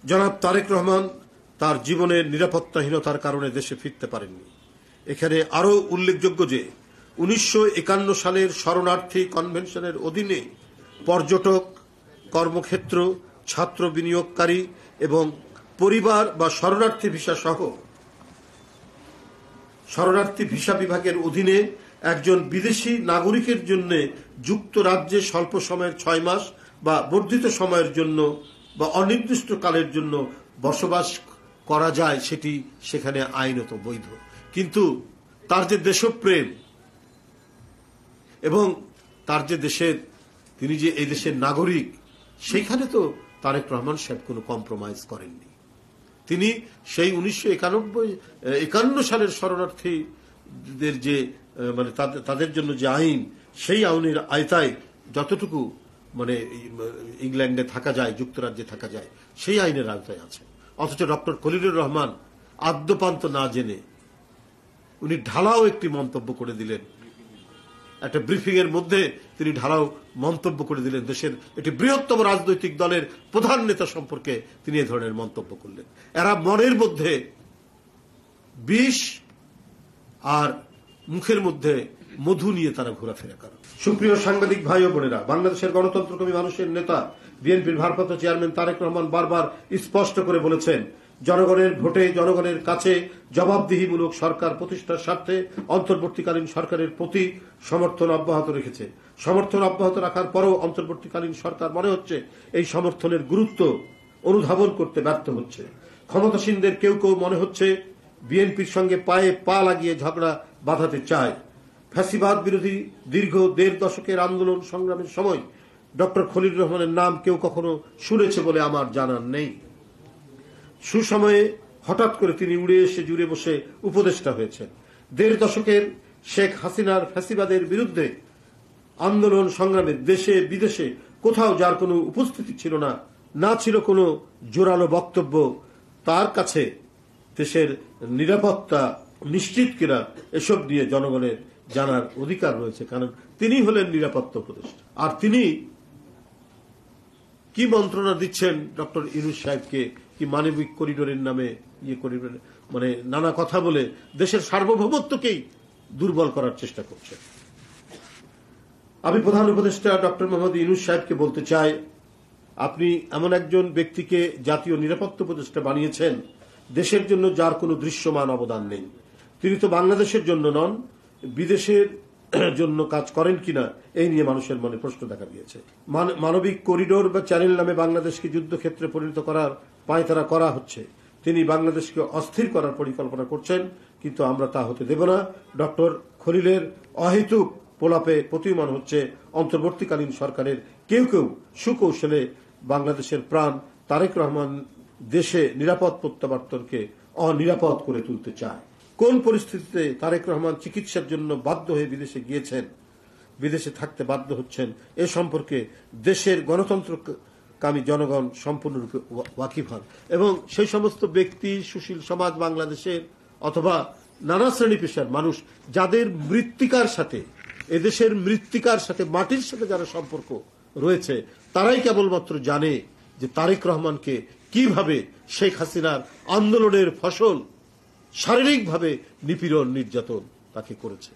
জনাব তারেক রহমান তার জীবনের নিরাপত্তাহীনতার কারণে দেশে ফিরতে পারেননি। এখানে আরও উল্লেখযোগ্য যে 1951 সালের শরণার্থী কনভেনশনের অধীনে পর্যটক, কর্মক্ষেত্র, ছাত্র বিনিয়োগকারী এবং পরিবার বা শরণার্থী ভিসা সহ শরণার্থী ভিসা বিভাগের অধীনে একজন বিদেশি নাগরিকের জন্য যুক্তরাজ্যে স্বল্প সময়ের 6 মাস বা বর্ধিত সময়ের জন্য বা অনির্দিষ্টকালের জন্য বসবাস করা যায়, সেটি সেখানে আইনত বৈধ। কিন্তু তার যে দেশপ্রেম এবং তার যে দেশের, তিনি যে এই দেশের নাগরিক, সেইখানে তো তারেক রহমান সাহেব কোনো কম্প্রোমাইজ করেননি। তিনি সেই 1951 সালের শরণার্থীদের যে মানে তাদের জন্য যে আইন, সেই আইনের আয়তায় যতটুকু মানে ইংল্যান্ডে থাকা যায়, যুক্তরাজ্যে থাকা যায়, সেই আইনের আওতায় আছে। অথচ ডক্টর খলিলুর রহমান আদ্যপান্ত না জেনে উনি ঢালাও একটি মন্তব্য করে দিলেন। একটা ব্রিফিং এর মধ্যে তিনি ঢালাও মন্তব্য করে দিলেন। দেশের একটি বৃহত্তম রাজনৈতিক দলের প্রধান নেতা সম্পর্কে তিনি এ ধরনের মন্তব্য করলেন। এরা মনের মধ্যে বিষ আর মুখের মধ্যে মধু নিয়ে তারা ঘোরাফেরা করে। সুপ্রিয় সাংবাদিক ভাই ও বোনেরা, বাংলাদেশের গণতন্ত্রকামী মানুষের নেতা বিএনপির ভারপ্রাপ্ত চেয়ারম্যান তারেক রহমান বারবার স্পষ্ট করে বলেছেন, জনগণের ভোটে জনগণের কাছে জবাবদিহিমূলক সরকার প্রতিষ্ঠার স্বার্থে অন্তর্বর্তীকালীন সরকারের প্রতি সমর্থন অব্যাহত রেখেছে। সমর্থন অব্যাহত রাখার পরও অন্তর্বর্তীকালীন সরকার মনে হচ্ছে এই সমর্থনের গুরুত্ব অনুধাবন করতে ব্যর্থ হচ্ছে। ক্ষমতাসীনদের কেউ কেউ মনে হচ্ছে বিএনপির সঙ্গে পায়ে পা লাগিয়ে ঝগড়া বাঁধাতে চায়। ফ্যাসিবাদ বিরোধী দীর্ঘ 1.5 দশকের আন্দোলন সংগ্রামের সময় ডক্টর খলিলুর রহমানের নাম কেউ কখনো শুনেছে বলে আমার জানার নেই। সুসময়ে হঠাৎ করে তিনি উড়ে এসে জুড়ে বসে উপদেষ্টা হয়েছেন। 1.5 দশকের শেখ হাসিনার ফ্যাসিবাদের বিরুদ্ধে আন্দোলন সংগ্রামে দেশে বিদেশে কোথাও যার কোনো উপস্থিতি ছিল না, না ছিল কোনো জোরালো বক্তব্য, তার কাছে দেশের নিরাপত্তা নিশ্চিত কিনা এসব নিয়ে জনগণের জানার অধিকার রয়েছে, কারণ তিনি হলেন নিরাপত্তা উপদেষ্টা। আর তিনি কি মন্ত্রণা দিচ্ছেন ডক্টর ইউনূস সাহেবকে, কি মানবিক করিডোরের নামে করিডোর মানে নানা কথা বলে দেশের সার্বভৌমত্বকেই দুর্বল করার চেষ্টা করছেন। আমি প্রধান উপদেষ্টা ডক্টর মোহাম্মদ ইউনূস সাহেবকে বলতে চাই, আপনি এমন একজন ব্যক্তিকে জাতীয় নিরাপত্তা উপদেষ্টা বানিয়েছেন দেশের জন্য যার কোনো দৃশ্যমান অবদান নেই। তিনি তো বাংলাদেশের জন্য নন, বিদেশের জন্য কাজ করেন কিনা এই নিয়ে মানুষের মনে প্রশ্ন দেখা দিয়েছে। মানবিক করিডোর বা চ্যানেল নামে বাংলাদেশকে যুদ্ধক্ষেত্রে পরিণত করার পায়তারা করা হচ্ছে। তিনি বাংলাদেশকে অস্থির করার পরিকল্পনা করছেন, কিন্তু আমরা তা হতে দেব না। ডক্টর খলিলের অহেতুক প্রলাপে প্রতীয়মান হচ্ছে অন্তর্বর্তীকালীন সরকারের কেউ কেউ সুকৌশলে বাংলাদেশের প্রাণ তারেক রহমান দেশে নিরাপদ প্রত্যাবর্তনকে অনিরাপদ করে তুলতে চায়। কোন পরিস্থিতিতে তারেক রহমান চিকিৎসার জন্য বাধ্য হয়ে বিদেশে গিয়েছেন, বিদেশে থাকতে বাধ্য হচ্ছেন, এ সম্পর্কে দেশের গণতন্ত্রকামী জনগণ সম্পূর্ণরূপে ওয়াকিফ হন। এবং সেই সমস্ত ব্যক্তি, সুশীল সমাজ বাংলাদেশের অথবা নানা শ্রেণী পেশার মানুষ যাদের মৃত্তিকার সাথে, এদেশের মৃত্তিকার সাথে, মাটির সাথে যারা সম্পর্ক রয়েছে, তারাই কেবলমাত্র জানে যে তারেক রহমানকে কিভাবে শেখ হাসিনার আন্দোলনের ফসল শারীরিকভাবে নিপীড়ন নির্যাতন তাকে করেছে।